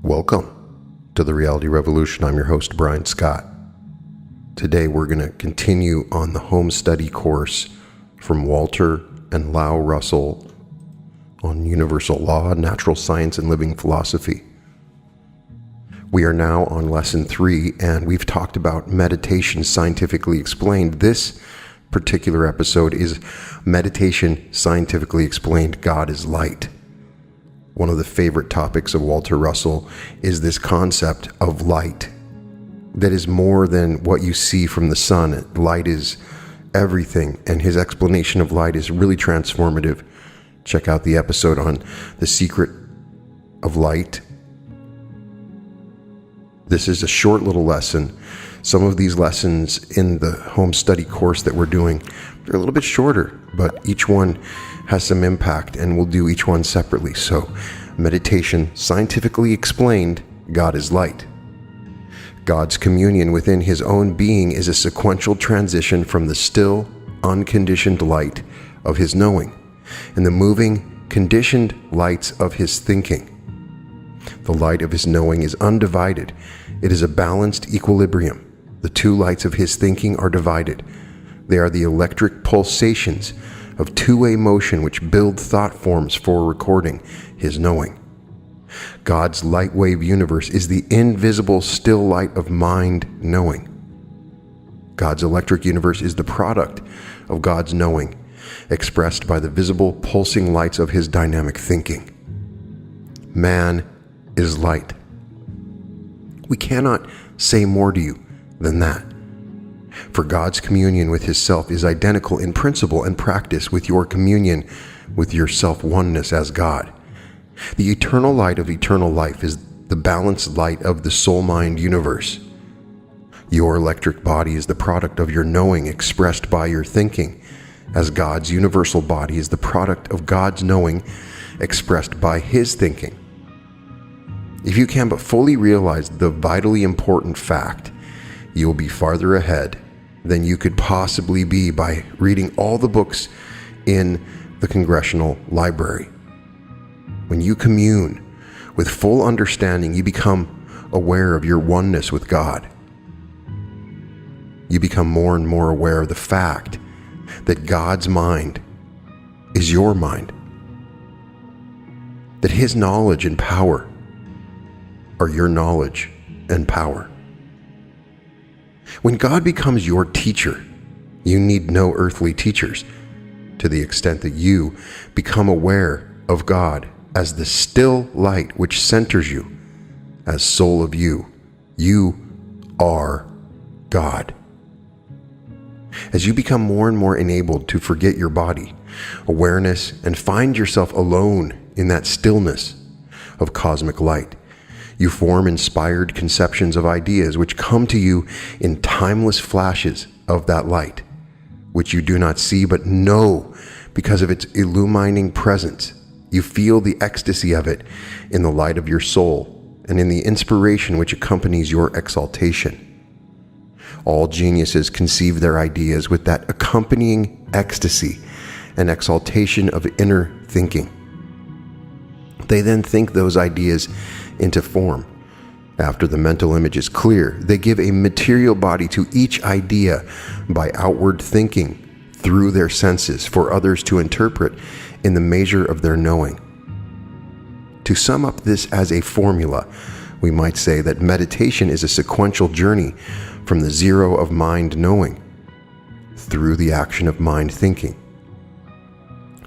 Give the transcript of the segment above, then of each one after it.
Welcome to the Reality Revolution. I'm your host, Brian Scott. Today we're going to continue on the home study course from Walter and Lau Russell on universal law, natural science, and living philosophy. We are now on lesson 3, and we've talked about meditation scientifically explained. This particular episode is Meditation Scientifically Explained, God is Light. One of the favorite topics of Walter Russell is this concept of light that is more than what you see from the sun. Light is everything, and his explanation of light is really transformative. Check out the episode on the secret of light. This is a short little lesson. Some of these lessons in the home study course that we're doing, they're a little bit shorter, but each one has some impact, and we'll do each one separately. So, meditation scientifically explained, God is light. God's communion within his own being is a sequential transition from the still, unconditioned light of his knowing and the moving, conditioned lights of his thinking. The light of his knowing is undivided. It is a balanced equilibrium. The two lights of his thinking are divided. They are the electric pulsations of two-way motion which build thought forms for recording his knowing. God's light wave universe is the invisible still light of mind knowing. God's electric universe is the product of God's knowing, expressed by the visible pulsing lights of his dynamic thinking. Man is light. We cannot say more to you than that. For God's communion with his self is identical in principle and practice with your communion with your self-oneness as God. The eternal light of eternal life is the balanced light of the soul-mind universe. Your electric body is the product of your knowing expressed by your thinking, as God's universal body is the product of God's knowing expressed by his thinking. If you can but fully realize the vitally important fact, you will be farther ahead than you could possibly be by reading all the books in the Congressional Library. When you commune with full understanding, you become aware of your oneness with God. You become more and more aware of the fact that God's mind is your mind, that his knowledge and power are your knowledge and power. When God becomes your teacher, you need no earthly teachers, to the extent that you become aware of God as the still light which centers you as soul of you. You are God. As you become more and more enabled to forget your body, awareness, and find yourself alone in that stillness of cosmic light, you form inspired conceptions of ideas which come to you in timeless flashes of that light, which you do not see but know because of its illumining presence. You feel the ecstasy of it in the light of your soul and in the inspiration which accompanies your exaltation. All geniuses conceive their ideas with that accompanying ecstasy and exaltation of inner thinking. They then think those ideas into form. After the mental image is clear, they give a material body to each idea by outward thinking through their senses for others to interpret in the measure of their knowing. To sum up this as a formula, we might say that meditation is a sequential journey from the zero of mind knowing through the action of mind thinking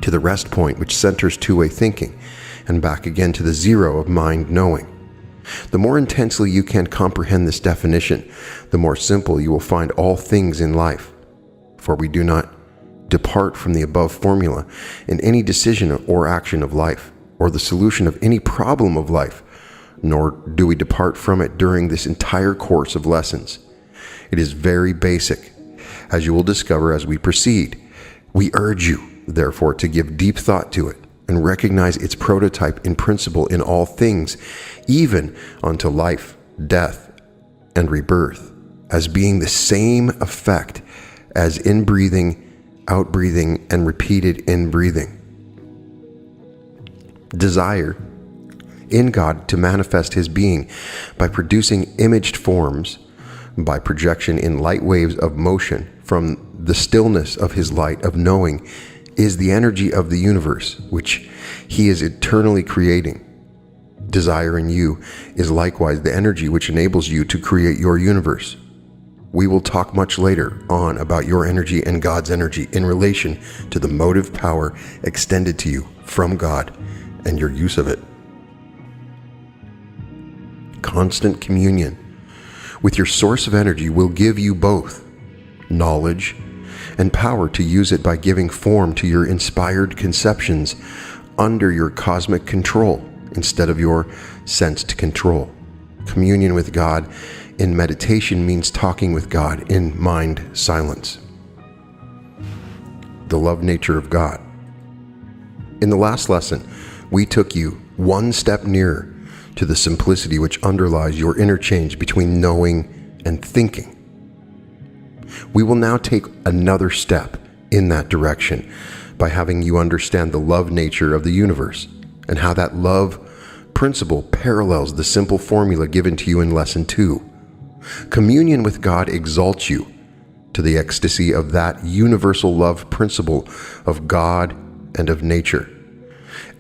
to the rest point which centers two-way thinking, and back again to the zero of mind knowing. The more intensely you can comprehend this definition, the more simple you will find all things in life. For we do not depart from the above formula in any decision or action of life, or the solution of any problem of life, nor do we depart from it during this entire course of lessons. It is very basic, as you will discover as we proceed. We urge you, therefore, to give deep thought to it and recognize its prototype in principle in all things, even unto life, death, and rebirth, as being the same effect as inbreathing out-breathing, and repeated in-breathing. Desire in God to manifest his being by producing imaged forms, by projection in light waves of motion from the stillness of his light of knowing, is the energy of the universe, which he is eternally creating. Desire in you is likewise the energy which enables you to create your universe. We will talk much later on about your energy and God's energy in relation to the motive power extended to you from God and your use of it. Constant communion with your source of energy will give you both knowledge and power to use it by giving form to your inspired conceptions under your cosmic control instead of your sensed control. Communion with God in meditation means talking with God in mind silence. The love nature of God. In the last lesson, we took you one step nearer to the simplicity which underlies your interchange between knowing and thinking. We will now take another step in that direction by having you understand the love nature of the universe and how that love principle parallels the simple formula given to you in Lesson 2. Communion with God exalts you to the ecstasy of that universal love principle of God and of nature.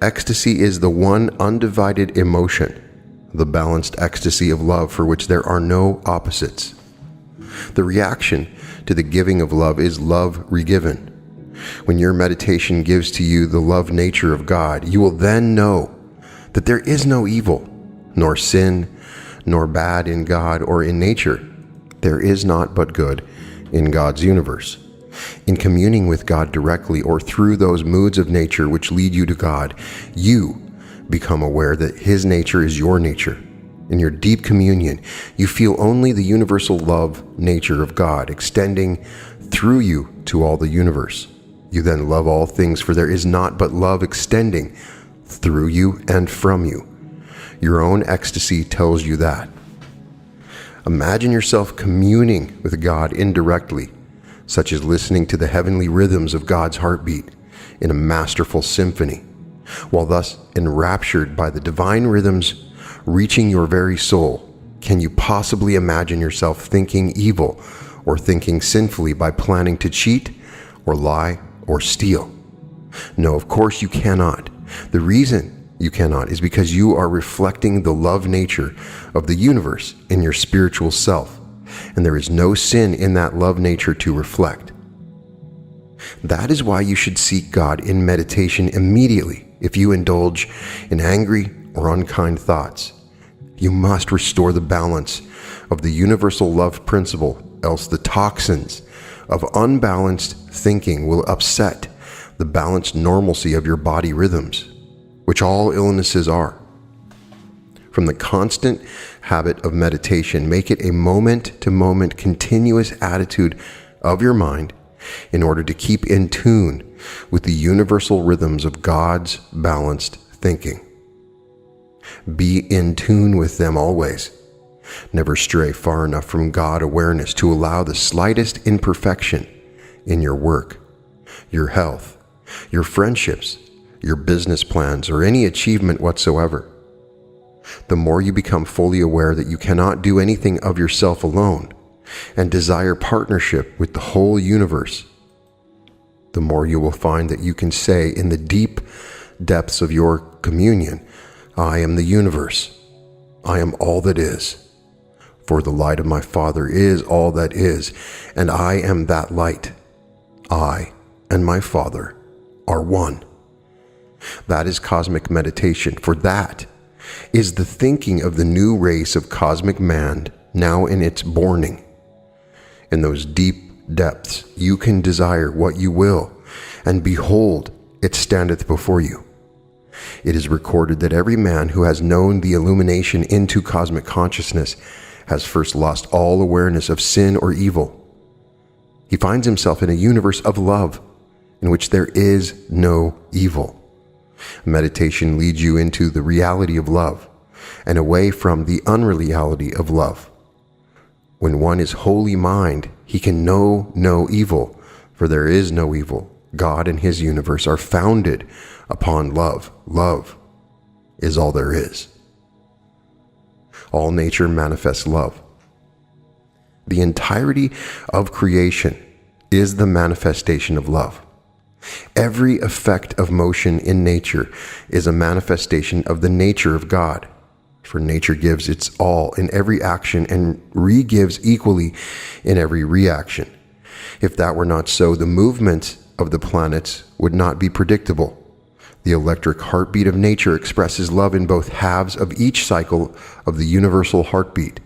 Ecstasy is the one undivided emotion, the balanced ecstasy of love for which there are no opposites. The reaction to the giving of love is love regiven. When your meditation gives to you the love nature of God, you will then know that there is no evil, nor sin, nor bad in God or in nature. There is naught but good in God's universe. In communing with God directly or through those moods of nature which lead you to God, you become aware that his nature is your nature. In your deep communion, you feel only the universal love nature of God extending through you to all the universe. You then love all things, for there is naught but love extending through you and from you. Your own ecstasy tells you that. Imagine yourself communing with God indirectly, such as listening to the heavenly rhythms of God's heartbeat in a masterful symphony, while thus enraptured by the divine rhythms reaching your very soul. Can you possibly imagine yourself thinking evil or thinking sinfully by planning to cheat or lie or steal? No, of course you cannot. The reason you cannot is because you are reflecting the love nature of the universe in your spiritual self, and there is no sin in that love nature to reflect. That is why you should seek God in meditation immediately if you indulge in angry or unkind thoughts. You must restore the balance of the universal love principle, else the toxins of unbalanced thinking will upset the balanced normalcy of your body rhythms, which all illnesses are. From the constant habit of meditation, make it a moment-to-moment continuous attitude of your mind in order to keep in tune with the universal rhythms of God's balanced thinking. Be in tune with them always. Never stray far enough from God awareness to allow the slightest imperfection in your work, your health, your friendships, your business plans, or any achievement whatsoever. The more you become fully aware that you cannot do anything of yourself alone and desire partnership with the whole universe, the more you will find that you can say in the deep depths of your communion, I am the universe. I am all that is. For the light of my Father is all that is, and I am that light. I and my Father are one. That is cosmic meditation, for that is the thinking of the new race of cosmic man now in its borning. In those deep depths you can desire what you will, and behold, it standeth before you. It is recorded that every man who has known the illumination into cosmic consciousness has first lost all awareness of sin or evil. He finds himself in a universe of love in which there is no evil. Meditation leads you into the reality of love and away from the unreality of love. When one is wholly mind, he can know no evil, For there is no evil. God and his universe are founded upon love. Love is all there is. All nature manifests love. The entirety of creation is the manifestation of love. Every effect of motion in nature is a manifestation of the nature of God. For nature gives its all in every action and re-gives equally in every reaction. If that were not so, the movement of the planets would not be predictable. The electric heartbeat of nature expresses love in both halves of each cycle of the universal heartbeat.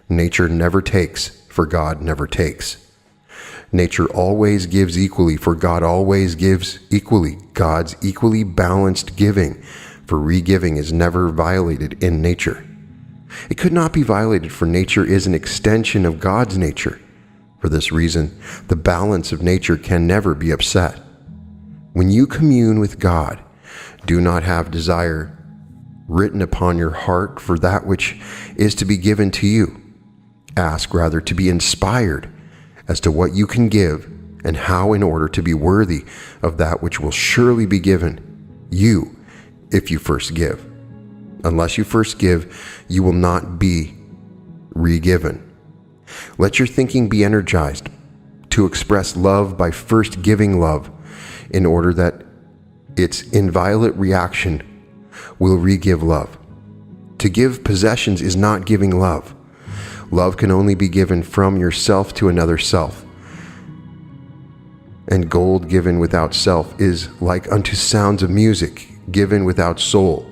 Nature never takes, for God never takes. Nature always gives equally, for God always gives equally. God's equally balanced giving, for re-giving, is never violated in nature. It could not be violated, for nature is an extension of God's nature. For this reason, the balance of nature can never be upset. When you commune with God, do not have desire written upon your heart for that which is to be given to you. Ask rather to be inspired as to what you can give and how, in order to be worthy of that which will surely be given you if you first give. Unless you first give, you will not be re-given. Let your thinking be energized to express love by first giving love, in order that its inviolate reaction will re-give love. To give possessions is not giving love. Love can only be given from yourself to another self. And gold given without self is like unto sounds of music given without soul.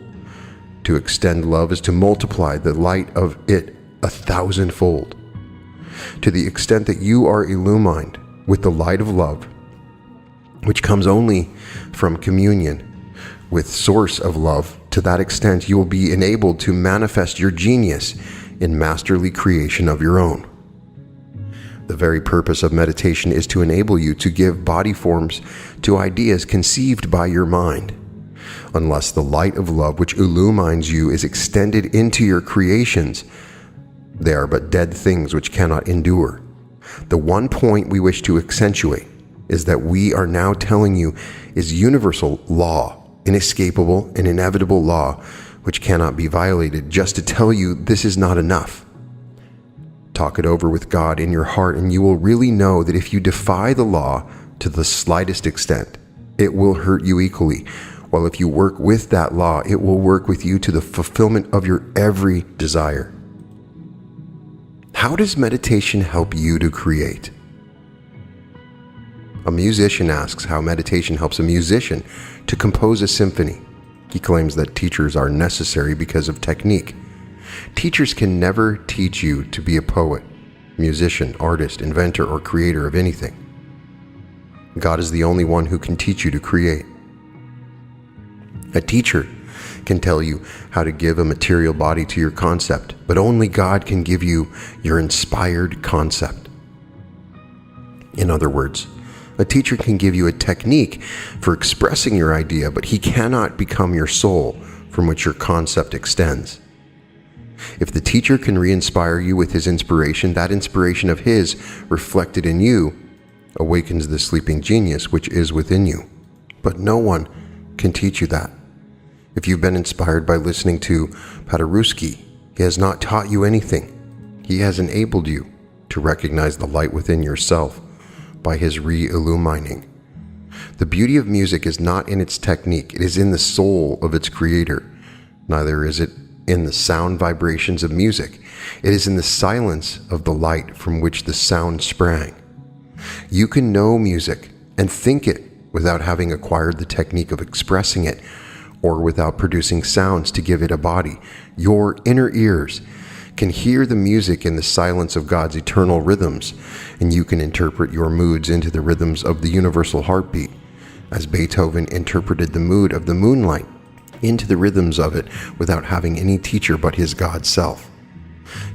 To extend love is to multiply the light of it 1,000-fold. To the extent that you are illumined with the light of love, which comes only from communion with source of love, to that extent you will be enabled to manifest your genius in masterly creation of your own. The very purpose of meditation is to enable you to give body forms to ideas conceived by your mind. Unless the light of love which illumines you is extended into your creations, they are but dead things which cannot endure. The one point we wish to accentuate is that we are now telling you is universal law, inescapable and inevitable law, which cannot be violated, just to tell you this is not enough. Talk it over with God in your heart, and you will really know that if you defy the law to the slightest extent, it will hurt you equally, while if you work with that law, it will work with you to the fulfillment of your every desire. How does meditation help you to create? A musician asks how meditation helps a musician to compose a symphony. He claims that teachers are necessary because of technique. Teachers can never teach you to be a poet, musician, artist, inventor, or creator of anything. God is the only one who can teach you to create. A teacher can tell you how to give a material body to your concept, but only God can give you your inspired concept. In other words, a teacher can give you a technique for expressing your idea, but he cannot become your soul from which your concept extends. If the teacher can re-inspire you with his inspiration, that inspiration of his, reflected in you, awakens the sleeping genius which is within you. But no one can teach you that. If you've been inspired by listening to Paderewski, he has not taught you anything. He has enabled you to recognize the light within yourself by his re-illumining. The beauty of music is not in its technique, it is in the soul of its creator. Neither is it in the sound vibrations of music, it is in the silence of the light from which the sound sprang. You can know music and think it without having acquired the technique of expressing it, or without producing sounds to give it a body. Your inner ears can hear the music in the silence of God's eternal rhythms, and you can interpret your moods into the rhythms of the universal heartbeat, as Beethoven interpreted the mood of the moonlight into the rhythms of it without having any teacher but his God self.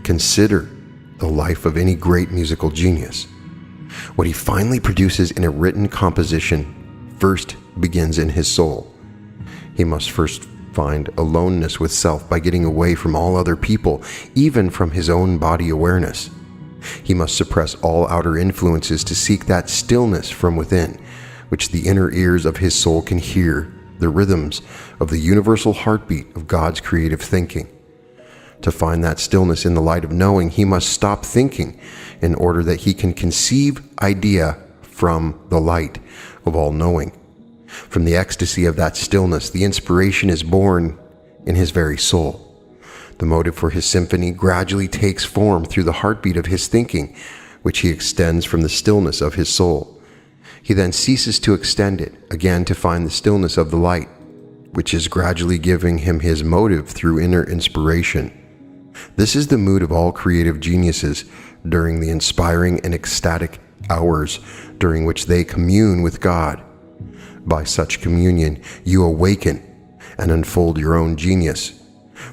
Consider the life of any great musical genius. What he finally produces in a written composition first begins in his soul. He must first find aloneness with self by getting away from all other people, even from his own body awareness. He must suppress all outer influences to seek that stillness from within, which the inner ears of his soul can hear, the rhythms of the universal heartbeat of God's creative thinking. To find that stillness in the light of knowing, he must stop thinking in order that he can conceive idea from the light of all knowing. From the ecstasy of that stillness, the inspiration is born in his very soul. The motive for his symphony gradually takes form through the heartbeat of his thinking, which he extends from the stillness of his soul. He then ceases to extend it, again to find the stillness of the light, which is gradually giving him his motive through inner inspiration. This is the mood of all creative geniuses during the inspiring and ecstatic hours during which they commune with God. By such communion, you awaken and unfold your own genius.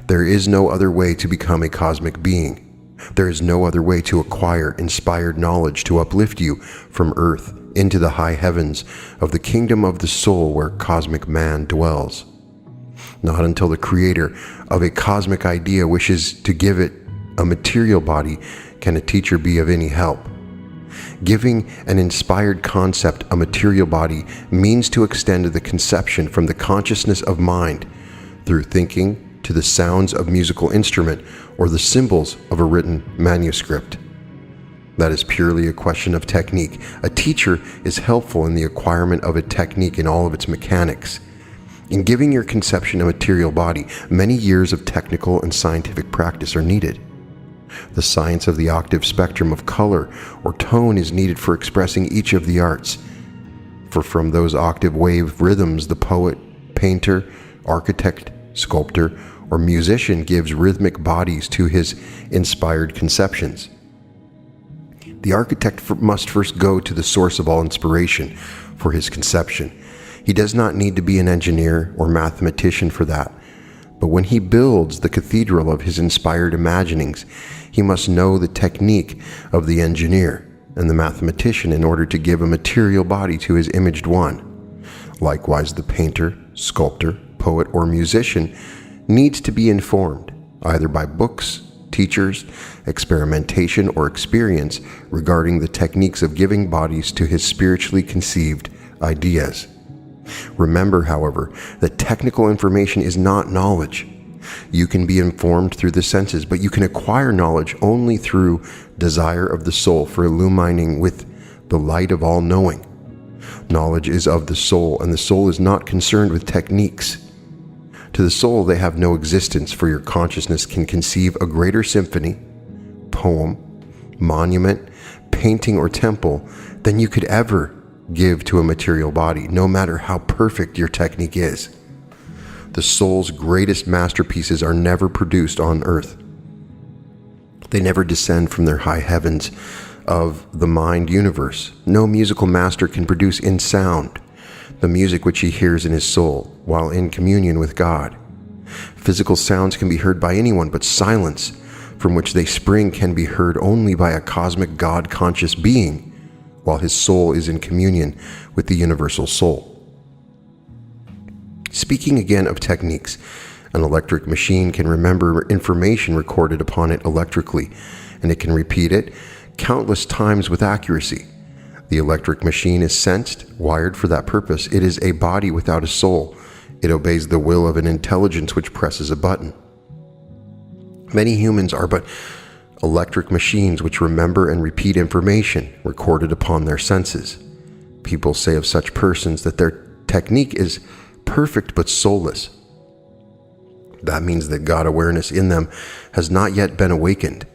There is no other way to become a cosmic being. There is no other way to acquire inspired knowledge to uplift you from earth into the high heavens of the kingdom of the soul where cosmic man dwells. Not until the creator of a cosmic idea wishes to give it a material body can a teacher be of any help. Giving an inspired concept a material body means to extend the conception from the consciousness of mind through thinking to the sounds of musical instrument or the symbols of a written manuscript. That is purely a question of technique. A teacher is helpful in the acquirement of a technique in all of its mechanics. In giving your conception a material body, many years of technical and scientific practice are needed. The science of the octave spectrum of color or tone is needed for expressing each of the arts. For from those octave wave rhythms, the poet, painter, architect, sculptor, or musician gives rhythmic bodies to his inspired conceptions. The architect must first go to the source of all inspiration for his conception. He does not need to be an engineer or mathematician for that. But when he builds the cathedral of his inspired imaginings, he must know the technique of the engineer and the mathematician in order to give a material body to his imaged one. Likewise, the painter, sculptor, poet, or musician needs to be informed, either by books, teachers, experimentation, or experience regarding the techniques of giving bodies to his spiritually conceived ideas. Remember, however, that technical information is not knowledge. You can be informed through the senses, but you can acquire knowledge only through desire of the soul for illumining with the light of all knowing. Knowledge is of the soul, and the soul is not concerned with techniques. To the soul, they have no existence, for your consciousness can conceive a greater symphony, poem, monument, painting, or temple than you could ever give to a material body, no matter how perfect your technique is. The soul's greatest masterpieces are never produced on earth. They never descend from their high heavens of the mind universe. No musical master can produce in sound the music which he hears in his soul while in communion with God. Physical sounds can be heard by anyone, but silence from which they spring can be heard only by a cosmic God-conscious being while his soul is in communion with the universal soul. Speaking again of techniques, an electric machine can remember information recorded upon it electrically, and it can repeat it countless times with accuracy. The electric machine is sensed, wired for that purpose. It is a body without a soul. It obeys the will of an intelligence which presses a button. Many humans are but electric machines which remember and repeat information recorded upon their senses. People say of such persons that their technique is perfect but soulless. That means that God awareness in them has not yet been awakened.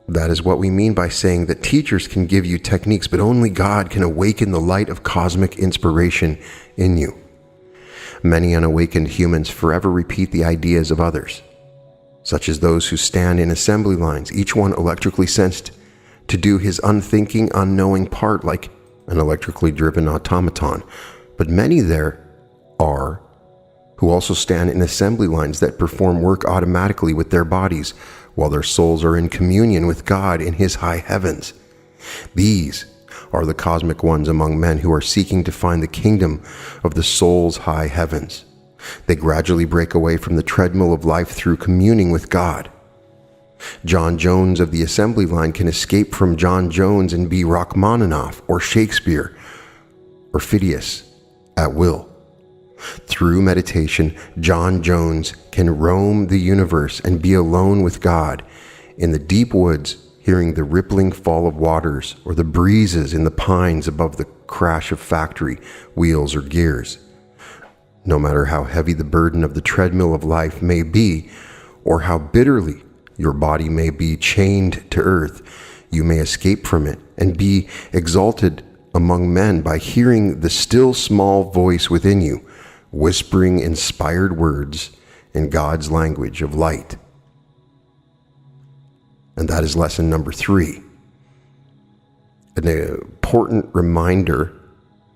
That is what we mean by saying that teachers can give you techniques, but only God can awaken the light of cosmic inspiration in you. Many unawakened humans forever repeat the ideas of others, such as those who stand in assembly lines, each one electrically sensed to do his unthinking, unknowing part like an electrically driven automaton. But many there are who also stand in assembly lines that perform work automatically with their bodies while their souls are in communion with God in his high heavens. These are the cosmic ones among men who are seeking to find the kingdom of the soul's high heavens. They gradually break away from the treadmill of life through communing with God. John Jones of the assembly line can escape from John Jones and be Rachmaninoff or Shakespeare or Phidias at will. Through meditation, John Jones can roam the universe and be alone with God in the deep woods, hearing the rippling fall of waters or the breezes in the pines above the crash of factory wheels or gears. No matter how heavy the burden of the treadmill of life may be, or how bitterly your body may be chained to earth, you may escape from it and be exalted among men by hearing the still small voice within you, whispering inspired words in God's language of light. And that is lesson number 3. An important reminder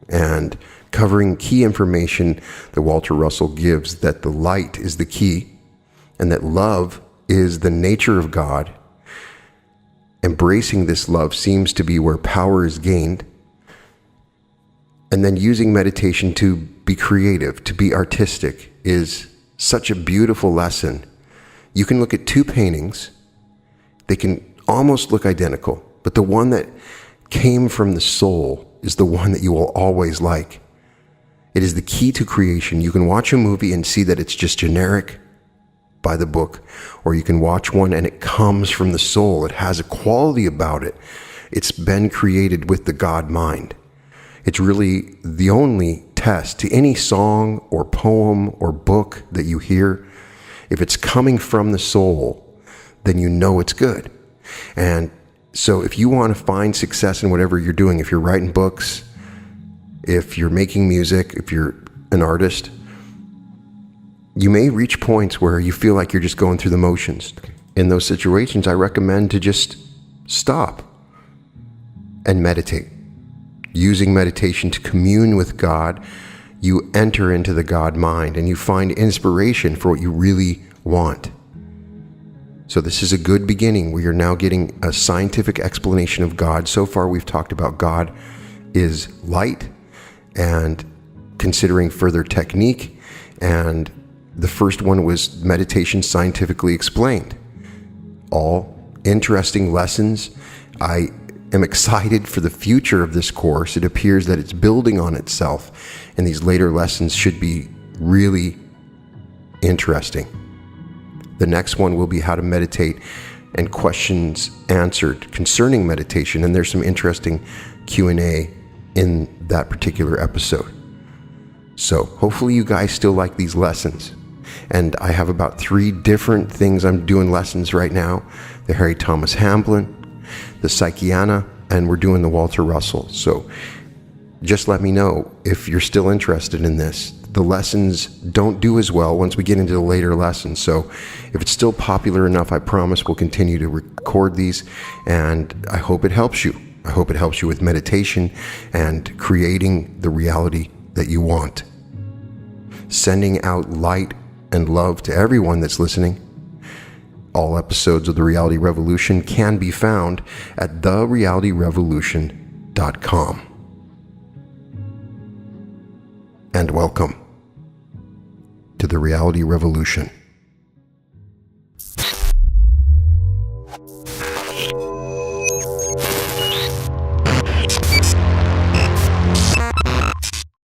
and covering key information that Walter Russell gives, that the light is the key and that love is the nature of God. Embracing this love seems to be where power is gained. And then using meditation to be creative, to be artistic, is such a beautiful lesson. You can look at 2 paintings. They can almost look identical, but the one that came from the soul is the one that you will always like. It is the key to creation. You can watch a movie and see that it's just generic by the book, or you can watch one and it comes from the soul. It has a quality about it. It's been created with the God mind. It's really the only test to any song or poem or book that you hear. If it's coming from the soul, then you know it's good. And so if you want to find success in whatever you're doing, if you're writing books, if you're making music, if you're an artist, you may reach points where you feel like you're just going through the motions. In those situations, I recommend to just stop and meditate. Using meditation to commune with God, you enter into the God mind and you find inspiration for what you really want. So this is a good beginning. We are now getting a scientific explanation of God. So far, we've talked about God is light and considering further technique. And the first one was meditation scientifically explained. All interesting lessons. I am excited for the future of this course. It appears that it's building on itself, and these later lessons should be really interesting. The next one will be how to meditate and questions answered concerning meditation, and there's some interesting Q&A in that particular episode. So hopefully you guys still like these lessons. And I have about 3 different things I'm doing lessons right now. The Harry Thomas Hamblin, the Psychiana, and we're doing the Walter Russell. So just let me know if you're still interested in this. The lessons don't do as well once we get into the later lessons. So if it's still popular enough, I promise we'll continue to record these, and I hope it helps you. I hope it helps you with meditation and creating the reality that you want. Sending out light and love to everyone that's listening. All episodes of The Reality Revolution can be found at therealityrevolution.com. And welcome to The Reality Revolution.